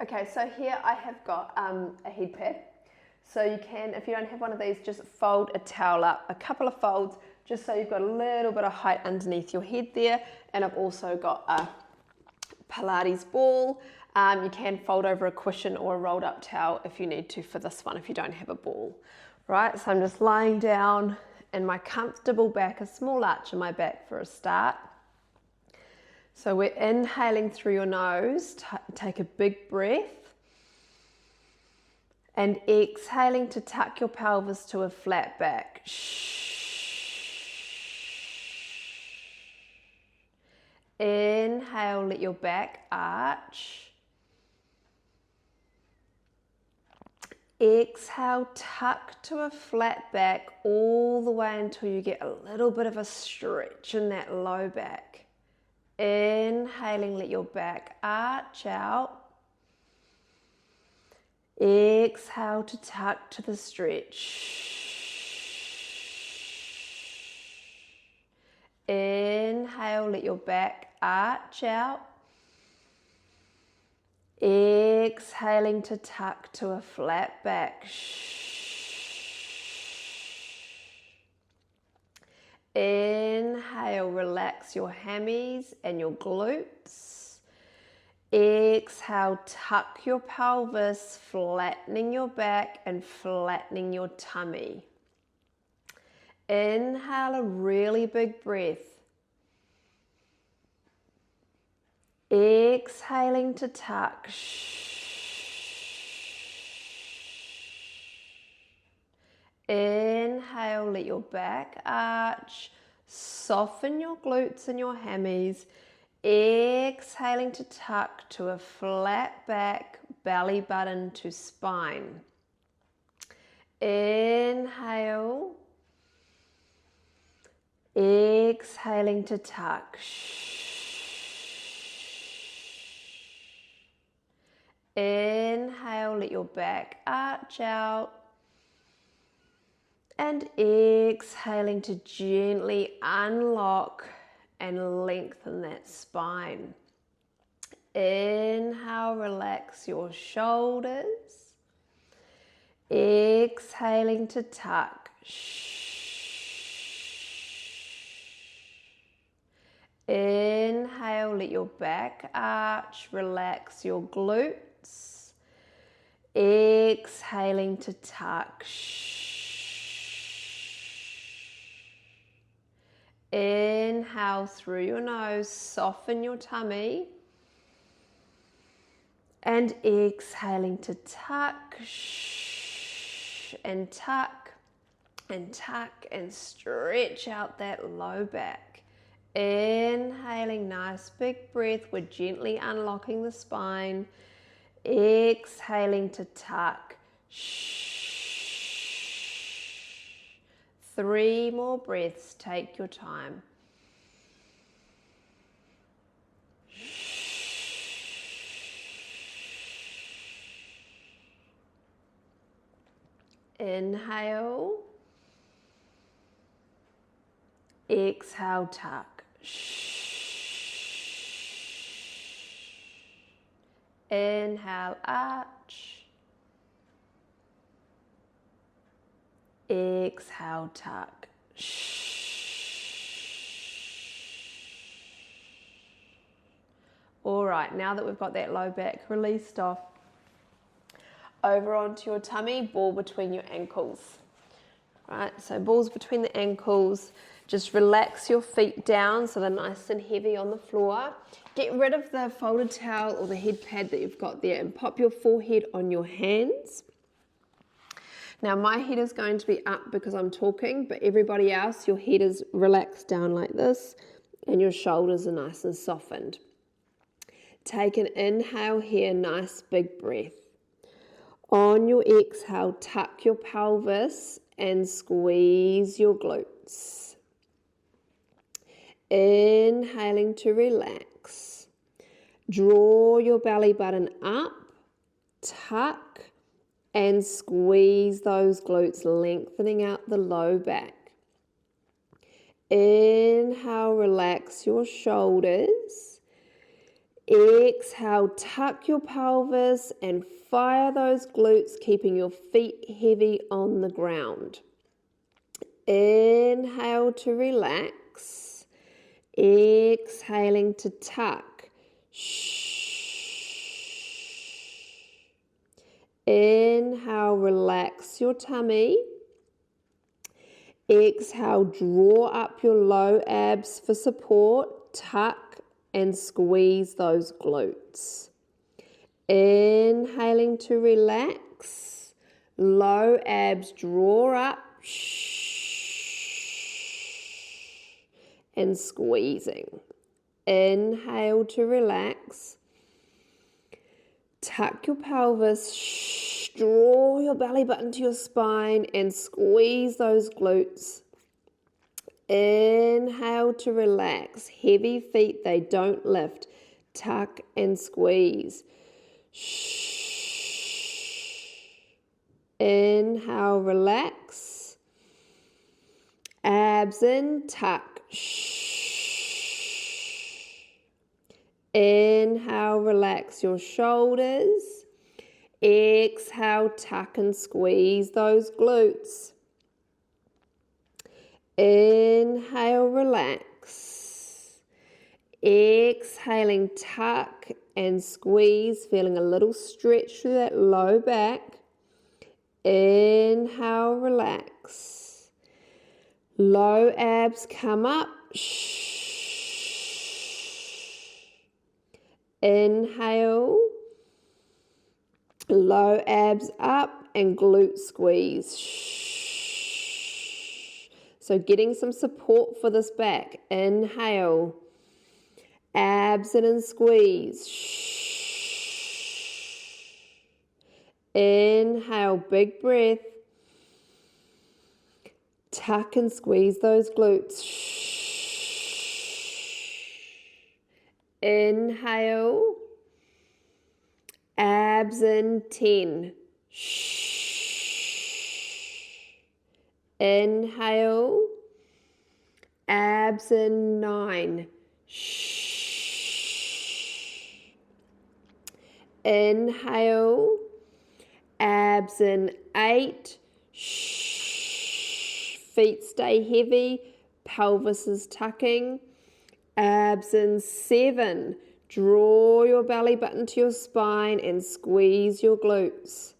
Okay, so here I have got a head pad. So you can, if you don't have one of these, just fold a towel up, a couple of folds, just so you've got a little bit of height underneath your head there. And I've also got a Pilates ball. You can fold over a cushion or a rolled up towel if you need to for this one, if you don't have a ball. Right, so I'm just lying down in my comfortable back, a small arch in my back for a start. So we're inhaling through your nose, take a big breath, and exhaling to tuck your pelvis to a flat back. Inhale, let your back arch. Exhale, tuck to a flat back all the way until you get a little bit of a stretch in that low back. Inhaling, let your back arch out. Exhale to tuck to the stretch. Inhale, let your back arch out. Exhaling to tuck to a flat back. Inhale, relax your hammies and your glutes. Exhale, tuck your pelvis, flattening your back and flattening your tummy. Inhale, a really big breath. Exhaling to tuck. Inhale, let your back arch, soften your glutes and your hammies. Exhaling to tuck to a flat back, belly button to spine. Inhale. Exhaling to tuck. Inhale, let your back arch out. And exhaling to gently unlock and lengthen that spine. Inhale, relax your shoulders. Exhaling to tuck. Inhale, let your back arch, relax your glutes. Exhaling to tuck. Inhale through your nose, soften your tummy. And exhaling to tuck and tuck and tuck and stretch out that low back. Inhaling, nice big breath. We're gently unlocking the spine. Exhaling to tuck. 3 more breaths, take your time. Inhale. Exhale, tuck. Inhale, arch. Exhale, tuck. All right, now that we've got that low back released off, over onto your tummy, ball between your ankles. Right, so balls between the ankles. Just relax your feet down so they're nice and heavy on the floor. Get rid of the folded towel or the head pad that you've got there and pop your forehead on your hands. Now my head is going to be up because I'm talking, but everybody else, your head is relaxed down like this and your shoulders are nice and softened. Take an inhale here, nice big breath. On your exhale, tuck your pelvis and squeeze your glutes. Inhaling to relax. Draw your belly button up, tuck, and squeeze those glutes, lengthening out the low back. Inhale, relax your shoulders. Exhale, tuck your pelvis and fire those glutes, keeping your feet heavy on the ground. Inhale to relax. Exhaling to tuck. Inhale, relax your tummy. Exhale, draw up your low abs for support. Tuck and squeeze those glutes. Inhaling to relax. Low abs draw up. And squeezing. Inhale to relax. Tuck your pelvis, draw your belly button to your spine and squeeze those glutes. Inhale to relax. Heavy feet, they don't lift. Tuck and squeeze. Inhale, relax. Abs in, tuck. Inhale, relax your shoulders. Exhale, tuck and squeeze those glutes. Inhale, relax. Exhaling, tuck and squeeze, feeling a little stretch through that low back. Inhale, relax. Low abs come up. Inhale, low abs up and glute squeeze. So getting some support for this back. Inhale, abs in and squeeze. Inhale, big breath. Tuck and squeeze those glutes. Inhale, abs in 10. Inhale, abs in 9. Inhale, abs in 8. Feet stay heavy, pelvis is tucking. Abs in 7. Draw your belly button to your spine and squeeze your glutes.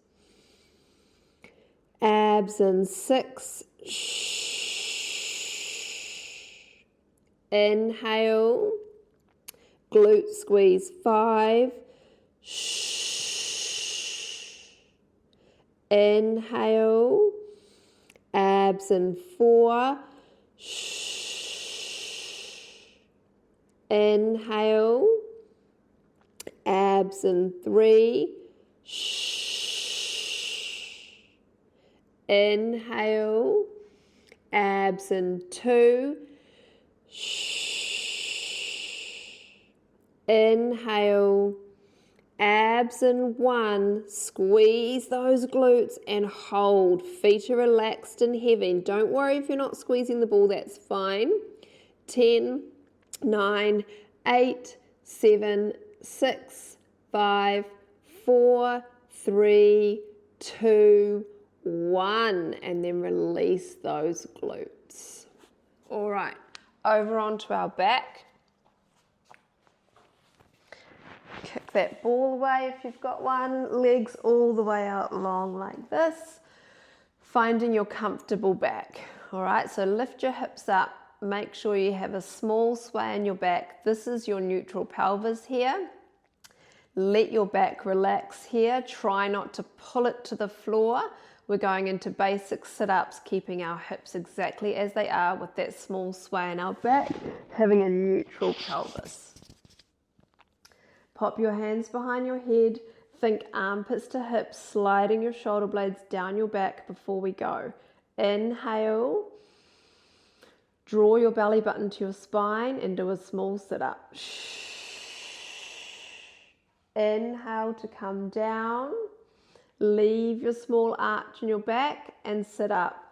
Abs in 6. Inhale, glute squeeze 5. Inhale, abs in 4. Inhale, abs in 3. Inhale, abs in 2. Inhale, abs in 1. Squeeze those glutes and hold. Feet are relaxed and heavy. Don't worry if you're not squeezing the ball, that's fine. 10, 9, 8, 7, 6, 5, 4, 3, 2, 1. And then release those glutes. All right, over onto our back. Kick that ball away if you've got one. Legs all the way out long like this. Finding your comfortable back. All right, so lift your hips up. Make sure you have a small sway in your back. This is your neutral pelvis here. Let your back relax here. Try not to pull it to the floor. We're going into basic sit-ups, keeping our hips exactly as they are with that small sway in our back, having a neutral pelvis. Pop your hands behind your head. Think armpits to hips, sliding your shoulder blades down your back before we go. Inhale. Draw your belly button to your spine and do a small sit-up. Inhale to come down. Leave your small arch in your back and sit up.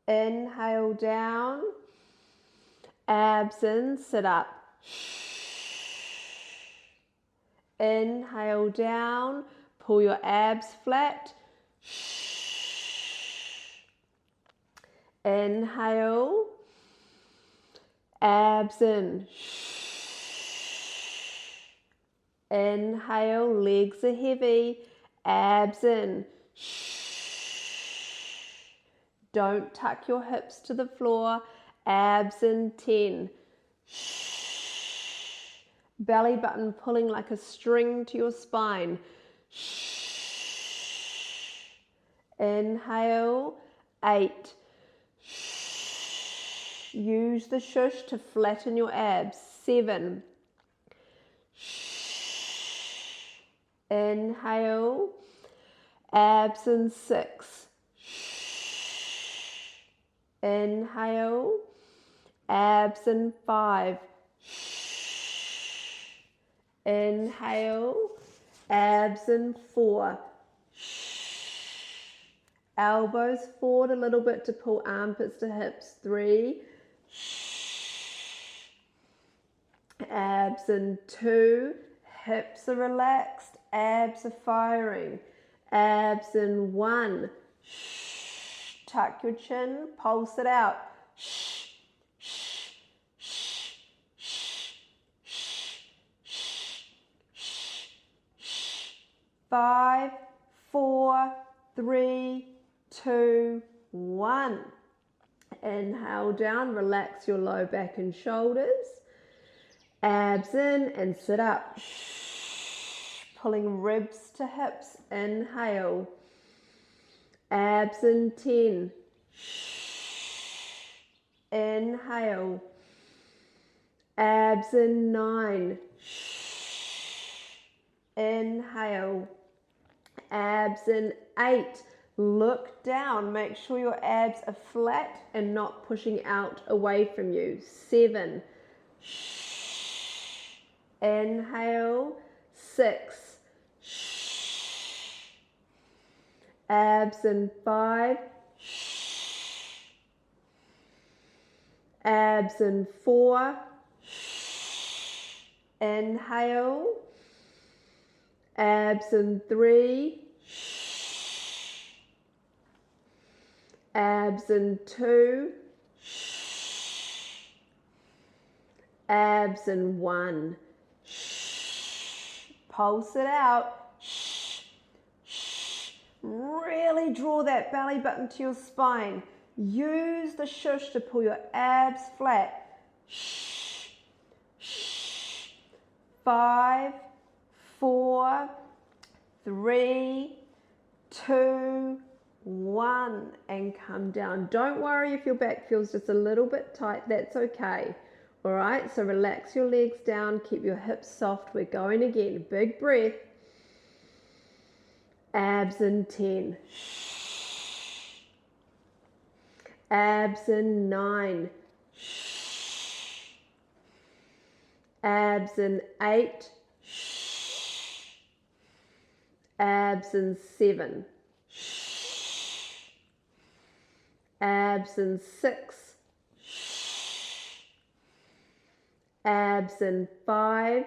Inhale down. Abs in, sit up. Inhale down, pull your abs flat. Inhale, abs in. Inhale, legs are heavy, abs in. Don't tuck your hips to the floor, abs in 10. Belly button pulling like a string to your spine. Inhale, 8. Use the shush to flatten your abs. 7. Inhale, abs in 6. Inhale, abs in 5. Inhale, abs in 4. Elbows forward a little bit to pull armpits to hips. 3. Abs in 2. Hips are relaxed. Abs are firing. Abs in 1. Tuck your chin. Pulse it out. 5, 4, 3, 2, 1. Inhale down, relax your low back and shoulders. Abs in and sit up. Pulling ribs to hips. Inhale. Abs in 10. Inhale. Abs in 9. Inhale. Abs in 8. Look down. Make sure your abs are flat and not pushing out away from you. 7. Inhale. 6. Abs in 5. Abs in 4. Inhale. Abs in 3. Abs in 2. Abs in 1. Pulse it out. Really draw that belly button to your spine. Use the shush to pull your abs flat. 5, 4, 3, 2, 1, and come down. Don't worry if your back feels just a little bit tight, that's okay. All right, so relax your legs down, keep your hips soft. We're going again. Big breath. Abs in 10. Abs in 9. Abs in 8. Abs in 7. Abs in 6. Abs in 5.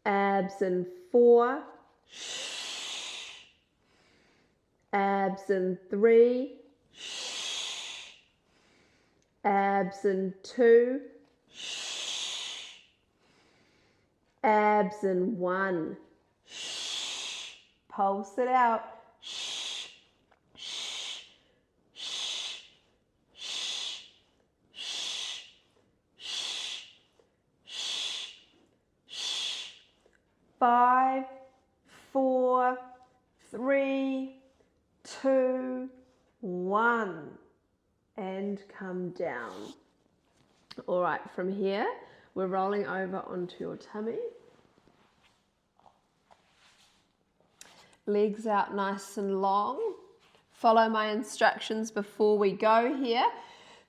Abs in 4. Abs in 3. Abs in 2. Abs in 1. Pulse it out. 5, 4, 3, 2, 1, and come down. All right, from here, we're rolling over onto your tummy. Legs out nice and long. Follow my instructions before we go here.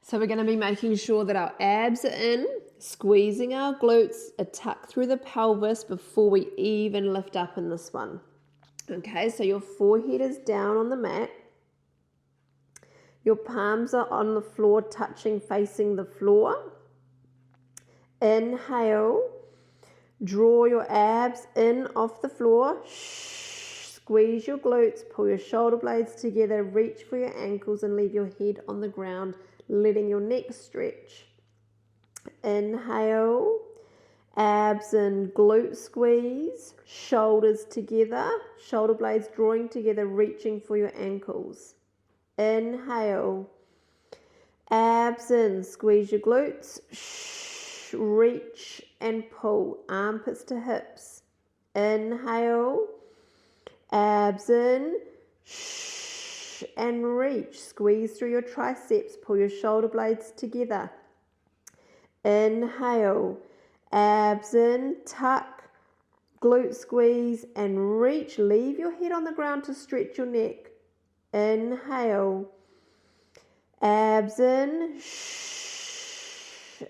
So we're going to be making sure that our abs are in, squeezing our glutes, a tuck through the pelvis before we even lift up in this one. Okay, so your forehead is down on the mat. Your palms are on the floor, touching, facing the floor. Inhale, draw your abs in off the floor. Squeeze your glutes, pull your shoulder blades together, reach for your ankles and leave your head on the ground, letting your neck stretch. Inhale, abs and glute squeeze, shoulders together, shoulder blades drawing together, reaching for your ankles. Inhale, abs in, squeeze your glutes, reach and pull, armpits to hips. Inhale, abs in, and reach, squeeze through your triceps, pull your shoulder blades together. Inhale, abs in, tuck, glute squeeze and reach, leave your head on the ground to stretch your neck. Inhale, abs in,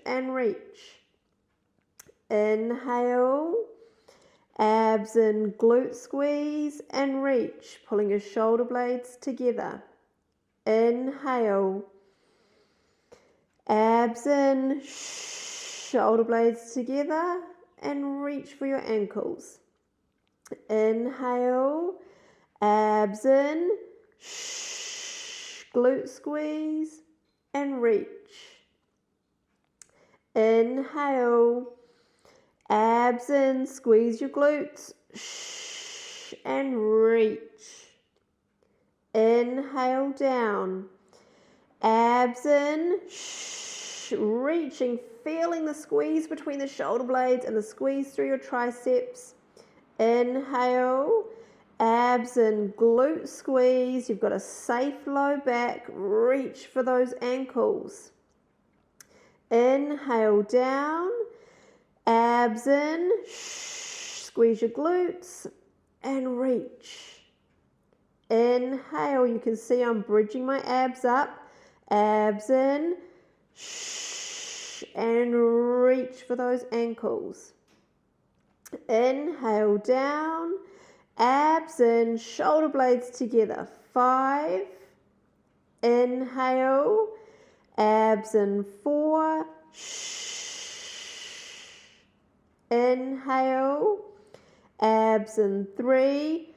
and reach. Inhale, abs in, glute squeeze and reach, pulling your shoulder blades together. Inhale, abs in, shoulder blades together and reach for your ankles. Inhale, abs in, glute squeeze and reach. Inhale, abs in, squeeze your glutes and reach. Inhale down, abs in, reaching, feeling the squeeze between the shoulder blades and the squeeze through your triceps. Inhale, abs and glute squeeze. You've got a safe low back. Reach for those ankles. Inhale down, abs in, squeeze your glutes and reach. Inhale, you can see I'm bridging my abs up. Abs in, and reach for those ankles. Inhale down, abs in, shoulder blades together. 5. Inhale, abs in. 4. Inhale, abs in. 3.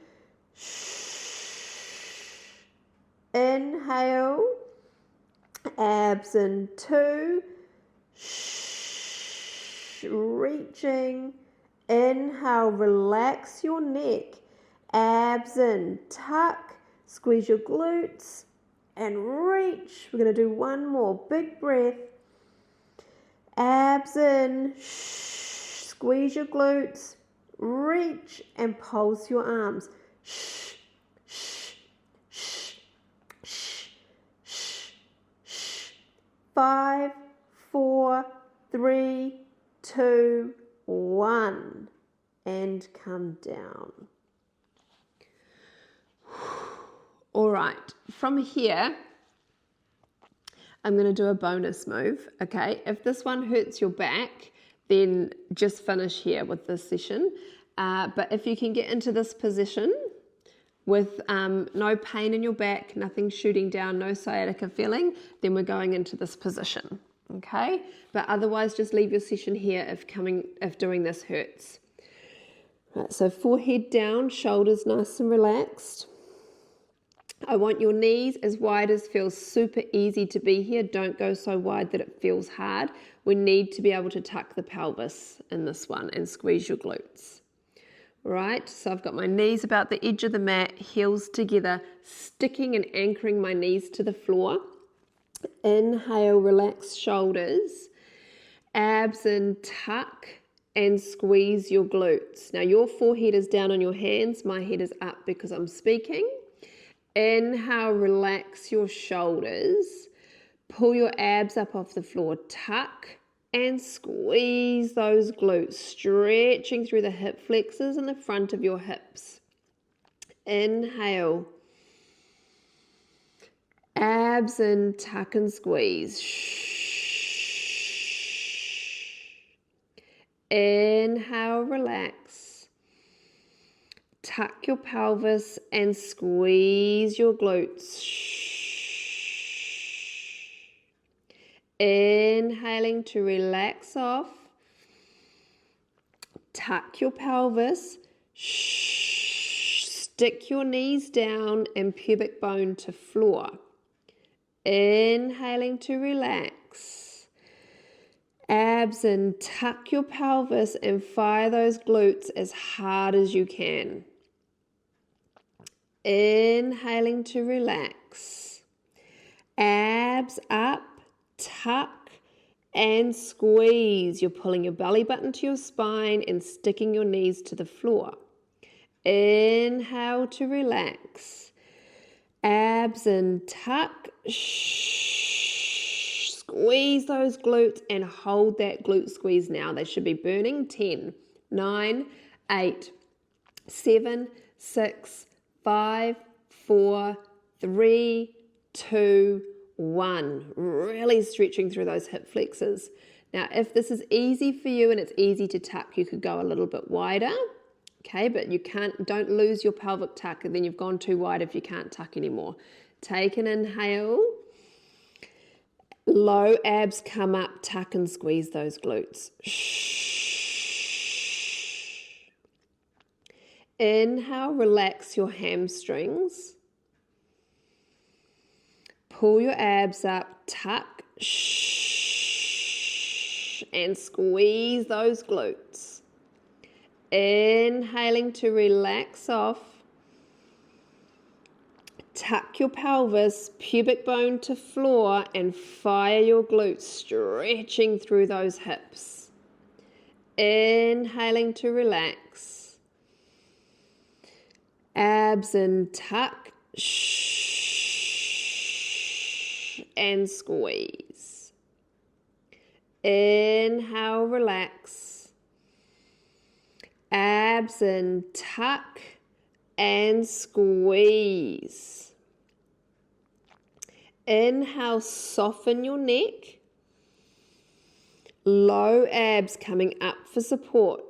Inhale, abs in. 2. Reaching. Inhale, relax your neck. Abs in, tuck, squeeze your glutes and reach. We're going to do one more. Big breath. Abs in, squeeze your glutes, reach and pulse your arms. 5, 4, 3, 2, 1, and come down. All right, from here, I'm going to do a bonus move, okay? If this one hurts your back, then just finish here with this session. But if you can get into this position with no pain in your back, nothing shooting down, no sciatica feeling, then we're going into this position, okay? But otherwise, just leave your session here if doing this hurts. Right, so forehead down, shoulders nice and relaxed. I want your knees as wide as feels super easy to be here. Don't go so wide that it feels hard. We need to be able to tuck the pelvis in this one and squeeze your glutes. Right, so I've got my knees about the edge of the mat, heels together, sticking and anchoring my knees to the floor. Inhale, relax shoulders. Abs in, tuck and squeeze your glutes. Now your forehead is down on your hands. My head is up because I'm speaking. Inhale, relax your shoulders. Pull your abs up off the floor. Tuck and squeeze those glutes, stretching through the hip flexors and the front of your hips. Inhale. Abs in, tuck and squeeze. Inhale, relax. Tuck your pelvis and squeeze your glutes. Inhaling to relax off. tuck your pelvis, stick your knees down and pubic bone to floor. Inhaling to relax. Abs in, tuck your pelvis and fire those glutes as hard as you can. Inhaling to relax. Abs up, tuck and squeeze. You're pulling your belly button to your spine and sticking your knees to the floor. Inhale to relax. Abs in, tuck, squeeze those glutes and hold that glute squeeze now. They should be burning. 10, 9, 8, 7, 6, 5, 4, 3, 2, 1. Really stretching through those hip flexors. Now, if this is easy for you and it's easy to tuck, you could go a little bit wider. Okay, but don't lose your pelvic tuck, and then you've gone too wide if you can't tuck anymore. Take an inhale. Low abs come up, tuck and squeeze those glutes. Inhale, relax your hamstrings. Pull your abs up, tuck, and squeeze those glutes. Inhaling to relax off. Tuck your pelvis, pubic bone to floor, and fire your glutes, stretching through those hips. Inhaling to relax. Abs in, tuck, and squeeze. Inhale, relax. Abs in, tuck and squeeze. Inhale, soften your neck. Low abs coming up for support.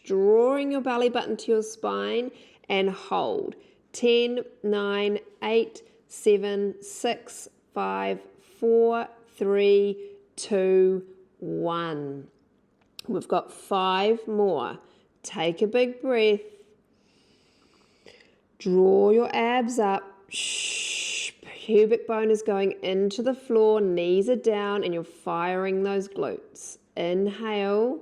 Drawing your belly button to your spine and hold. 10, 9, 8, 7, 6, 5, 4, 3, 2, 1. We've got 5 more. Take a big breath. Draw your abs up. Pubic bone is going into the floor. Knees are down and you're firing those glutes. Inhale.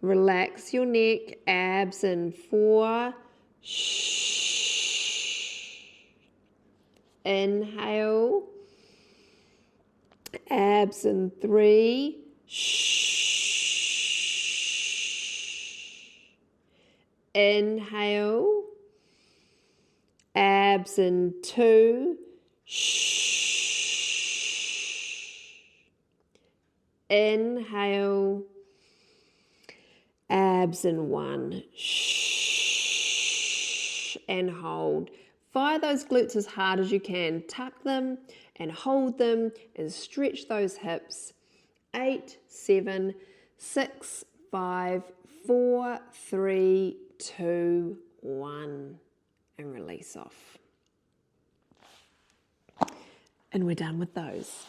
Relax your neck. Abs in 4. Inhale. Abs in 3. Inhale. Abs in 2. Inhale. Abs in 1. And hold. Fire those glutes as hard as you can. Tuck them and hold them and stretch those hips. 8, 7, 6, 5, 4, 3, 2, 1. And release off. And we're done with those.